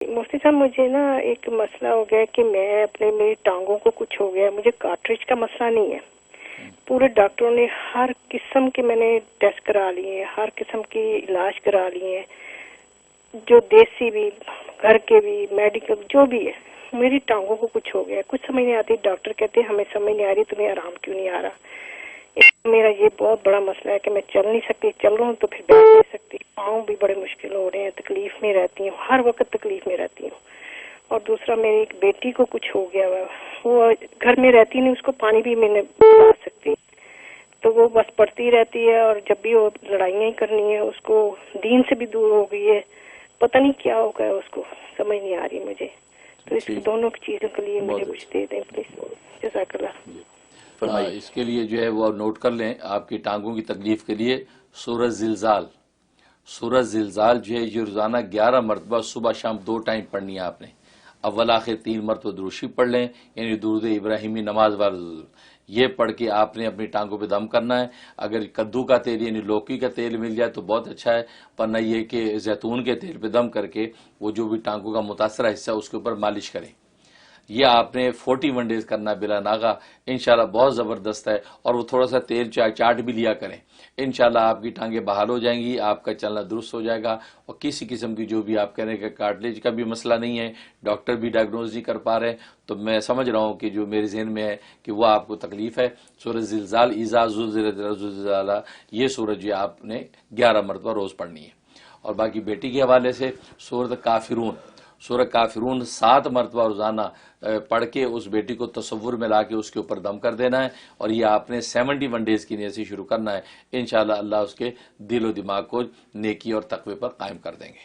मुफ्ती साहब, मुझे ना एक मसला हो गया कि मेरी टांगों को कुछ हो गया। मुझे कार्ट्रिज का मसला नहीं है। पूरे डॉक्टरों ने हर किस्म के मैंने टेस्ट करा लिए हैं, हर किस्म की इलाज करा लिए हैं, जो देसी भी, घर के भी, मेडिकल जो भी है। मेरी टांगों को कुछ हो गया, कुछ समझ नहीं आती। डॉक्टर कहते हैं हमें समझ नहीं आ रही, तुम्हें आराम क्यों नहीं आ रहा। मेरा ये बहुत बड़ा मसला है कि मैं चल नहीं सकती, चल रहा हूँ तो फिर बैठ नहीं सकती, पाँव भी बड़े मुश्किल हो रहे हैं, तकलीफ में रहती हूँ, हर वक्त तकलीफ में रहती हूँ। और दूसरा, मेरी एक बेटी को कुछ हो गया हुआ, वो घर में रहती नहीं, उसको पानी भी मैं नहीं पिला सकती, तो वो बस पढ़ती रहती है, और जब भी वो लड़ाइयाँ ही करनी है, उसको दीन से भी दूर हो गई है। पता नहीं क्या हो गया उसको, समझ नहीं आ रही मुझे। तो इस दोनों चीजों के लिए मुझे कुछ दे दें प्लीज। जज़ाकल्लाह। इसके लिए जो है वो नोट कर लें, आपकी टांगों की तकलीफ के लिए सूरज जिलजाल जो है ये रोजाना 11 मरतबा सुबह शाम 2 टाइम पढ़नी है आपने। अव्वल आखिर 3 मरतबा दुरूशी पढ़ लें, यानी दुरूद इब्राहिमी नमाज वाला ये पढ़ के आपने अपनी टांगों पे दम करना है। अगर कद्दू का तेल यानी लौकी का तेल मिल जाए तो बहुत अच्छा है, वरना ये कि जैतून के तेल पे दम करके वो जो भी टांगों का मुतासरा हिस्सा उसके ऊपर मालिश करें। ये आपने 41 डेज करना बिला नागा, इंशाल्लाह बहुत जबरदस्त है। और वो थोड़ा सा तेल चाट भी लिया करें, इंशाल्लाह आपकी टांगें बहाल हो जाएंगी, आपका चलना दुरुस्त हो जाएगा। और किसी किस्म की जो भी आप कह रहे हैं कि कार्टिलेज का भी मसला नहीं है, डॉक्टर भी डायग्नोज नहीं कर पा रहे, तो मैं समझ रहा हूँ कि जो मेरे जहन में है कि वो आपको तकलीफ है। सूरज जिलजाल इज़ा ज़ुलज़िलज़ाला ये सूरज जो आपने 11 मरतबा रोज पढ़नी है। और बाकी बेटी के हवाले से सूरह काफिरून 7 मरतबा रोजाना पढ़ के उस बेटी को तसव्वुर में ला के उसके ऊपर दम कर देना है। और ये आपने 71 डेज की नियत से शुरू करना है। इंशाअल्लाह अल्लाह उसके दिल और दिमाग को नेकी और तकवे पर कायम कर देंगे।